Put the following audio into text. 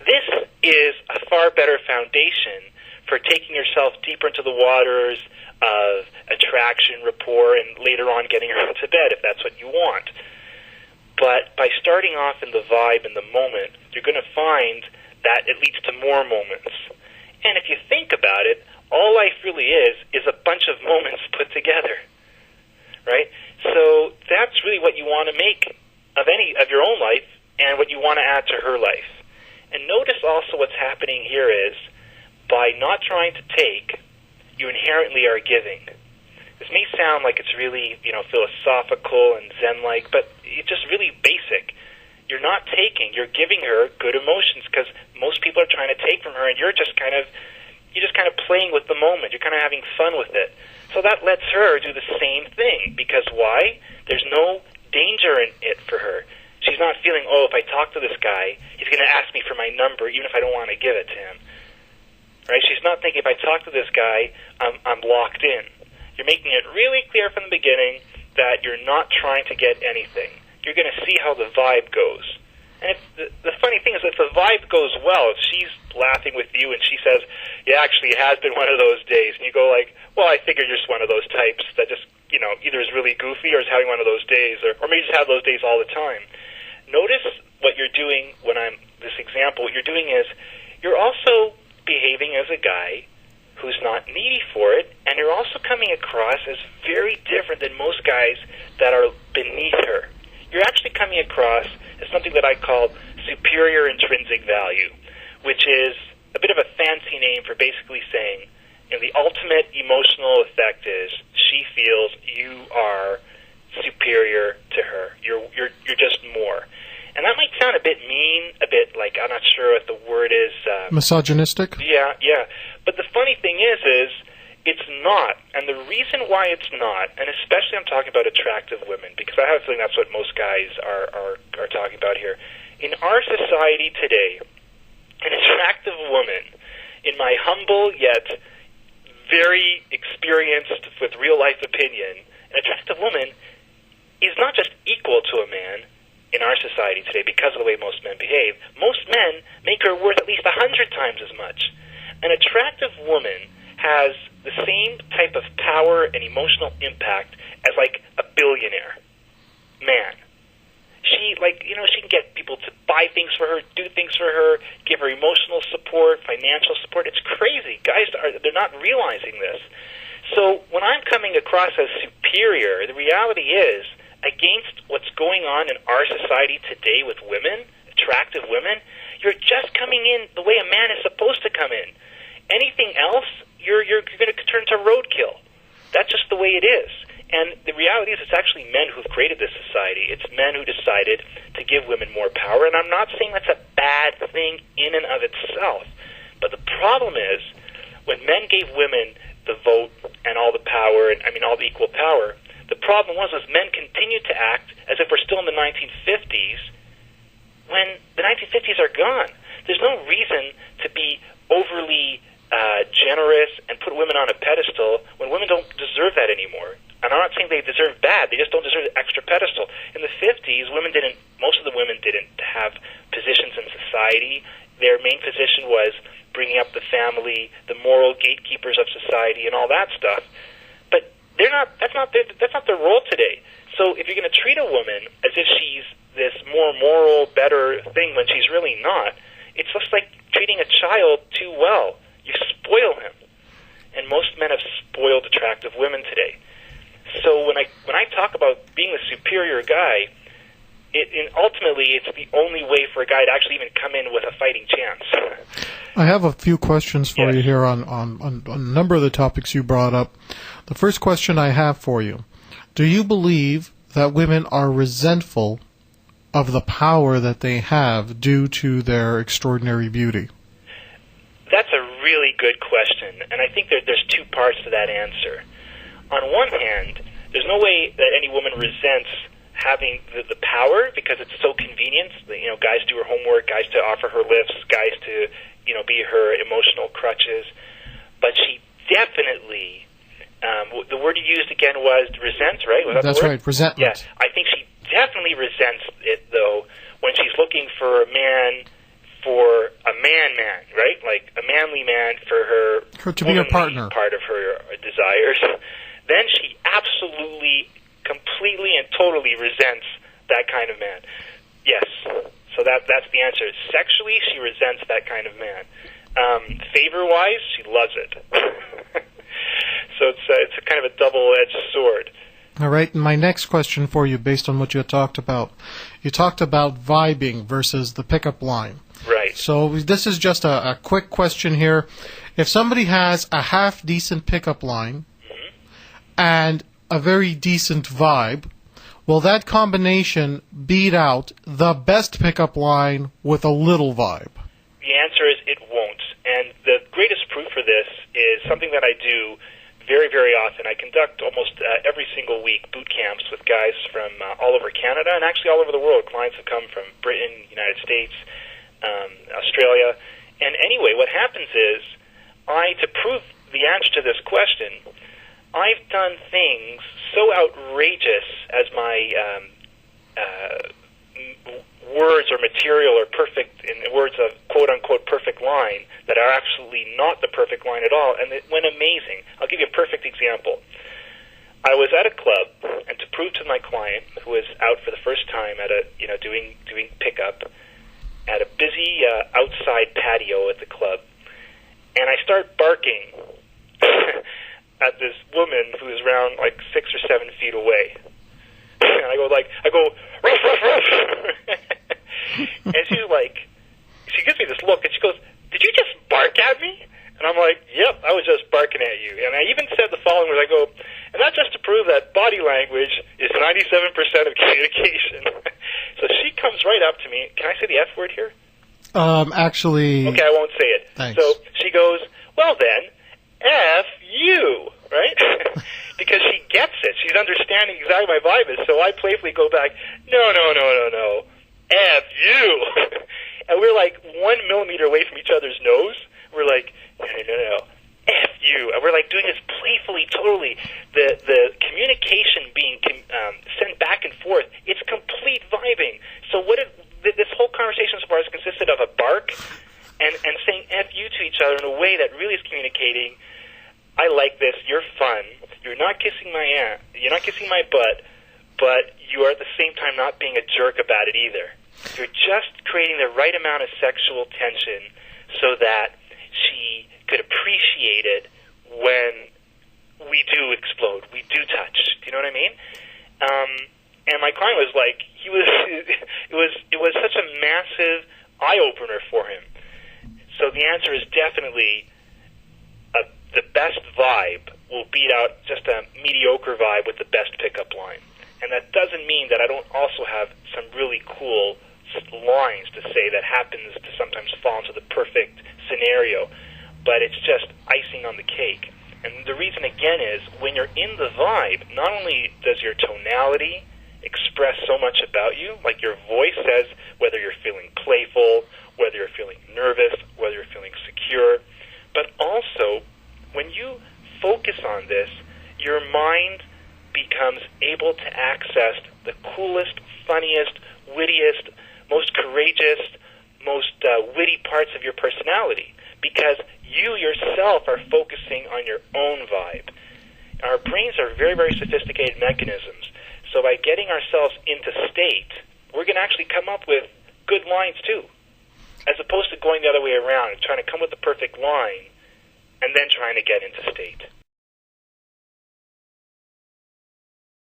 This is a far better foundation for taking yourself deeper into the waters of attraction, rapport, and later on getting her into bed if that's what you want. But by starting off in the vibe, in the moment, you're going to find that it leads to more moments. And if you think about it, all life really is a bunch of moments put together, right? So that's really what you want to make of your own life and what you want to add to her life. And notice also what's happening here is, by not trying to take, you inherently are giving. This may sound like it's really, philosophical and Zen-like, but it's just really basic. You're not taking, you're giving her good emotions, because most people are trying to take from her, and you're just kind of playing with the moment. You're kind of having fun with it. So that lets her do the same thing, because why? There's no danger in it for her. She's not feeling, if I talk to this guy, he's going to ask me for my number, even if I don't want to give it to him. Right? She's not thinking, if I talk to this guy, I'm locked in. You're making it really clear from the beginning that you're not trying to get anything. You're going to see how the vibe goes. And the funny thing is, if the vibe goes well, if she's laughing with you and she says, yeah, actually it has been one of those days, and you go like, well, I figure you're just one of those types that just, either is really goofy or is having one of those days, or maybe just have those days all the time. Notice what you're doing this example, what you're doing is, you're also behaving as a guy who's not needy for it, and you're also coming across as very different than most guys that are beneath her. You're actually coming across as something that I call superior intrinsic value, which is a bit of a fancy name for basically saying, the ultimate emotional effect is she feels you are superior to her. You're just more. And that might sound a bit mean, a bit like, I'm not sure what the word is. Misogynistic? Yeah. But the funny thing is it's not. And the reason why it's not, and especially I'm talking about attractive women, because I have a feeling that's what most guys are talking about here. In our society today, an attractive woman, in my humble yet very experienced with real-life opinion, an attractive woman is not just equal to a man in our society today because of the way most men behave. Most men make her worth at least 100 times as much. An attractive woman has the same type of power and emotional impact as, like, a billionaire man. She can get people to buy things for her, do things for her, give her emotional support, financial support. It's crazy. Guys, they're not realizing this. So when I'm coming across as superior, the reality is, against what's going on in our society today with women, attractive women, you're just coming in the way a man is supposed to come in. Anything else, you're going to turn to roadkill. That's just the way it is. And the reality is, it's actually men who've created this society. It's men who decided to give women more power. And I'm not saying that's a bad thing in and of itself. But the problem is, when men gave women the vote and all the power, and all the equal power, the problem was men continued to act as if we're still in the 1950s when the 1950s are gone. There's no reason to be overly generous and put women on a pedestal when women don't deserve that anymore. And I'm not saying they deserve bad, they just don't deserve the extra pedestal. In the 50s, most of the women didn't have positions in society. Their main position was bringing up the family, the moral gatekeepers of society, and all that stuff. But that's not their role today. So if you're going to treat a woman as if she's this more moral, better thing when she's really not, it's just like treating a child too well. You spoil him. And most men have spoiled attractive women today. So when I talk about being the superior guy, ultimately it's the only way for a guy to actually even come in with a fighting chance. I have a few questions for you here on a number of the topics you brought up. The first question I have for you, do you believe that women are resentful of the power that they have due to their extraordinary beauty? That's a really good question, and I think there's two parts to that answer. On one hand, there's no way that any woman resents having the power because it's so convenient. Guys do her homework, guys to offer her lifts, guys to be her emotional crutches. But she definitely, the word you used again was resents, right? Was that That's the word? Right, resentment. Yeah, I think she definitely resents it, though, when she's looking for a man man, right? Like a manly man for her to be her partner, part of her desires. Then she absolutely, completely, and totally resents that kind of man. Yes. So that's the answer. Sexually, she resents that kind of man. Favor-wise, she loves it. So it's a kind of a double-edged sword. All right. And my next question for you, based on what you talked about, you talked about vibing versus the pickup line. Right. So this is just a quick question here. If somebody has a half-decent pickup line and a very decent vibe, will that combination beat out the best pickup line with a little vibe? The answer is it won't. And the greatest proof for this is something that I do very, very often. I conduct almost every single week boot camps with guys from all over Canada and actually all over the world. Clients have come from Britain, United States, Australia. And anyway, what happens is, to prove the answer to this question, I've done things so outrageous as my words or material are perfect, in the words of quote-unquote perfect line, that are absolutely not the perfect line at all, and it went amazing. I'll give you a perfect example. I was at a club, and to prove to my client, who was out for the first time at doing pickup, at a busy outside patio at the club, and I start barking at this woman who is around like 6 or 7 feet away. And I go, ruff, ruff, ruff. And she's like, she gives me this look, and she goes, "Did you just bark at me?" And I'm like, "Yep, I was just barking at you." And I even said the following words, I go, and that's just to prove that body language is 97% of communication. So she comes right up to me. Can I say the F word here? Actually... Okay, I won't say it. Thanks. So she goes, "Well then, F you," right? Because she gets it. She's understanding exactly my vibe is. So I playfully go back, no, F you. And we're like 1 millimeter away from each other's nose. We're like, no, F you. And we're like doing this playfully, totally. The communication being sent back and forth, it's complete vibing. So this whole conversation so far has consisted of a bark and saying F you to each other in a way that really is communicating, I like this, you're fun, you're not kissing my butt, but you are at the same time not being a jerk about it either. You're just creating the right amount of sexual tension so that she could appreciate it when we do explode, we do touch. Do you know what I mean? And my client was like, it was such a massive eye-opener for him. So the answer is definitely the best vibe will beat out just a mediocre vibe with the best pickup line. And that doesn't mean that I don't also have some really cool lines to say that happens to sometimes fall into the perfect scenario, but it's just icing on the cake. And the reason, again, is when you're in the vibe, not only does your tonality express so much about you, like your voice says whether you're feeling playful, whether you're feeling nervous, whether you're feeling secure, but also when you focus on this, your mind becomes able to access the coolest, funniest, wittiest, most courageous, most witty parts of your personality, because you yourself are focusing on your own vibe. Our brains are very, very sophisticated mechanisms, so by getting ourselves into state, we're going to actually come up with good lines too, as opposed to going the other way around and trying to come with the perfect line and then trying to get into state.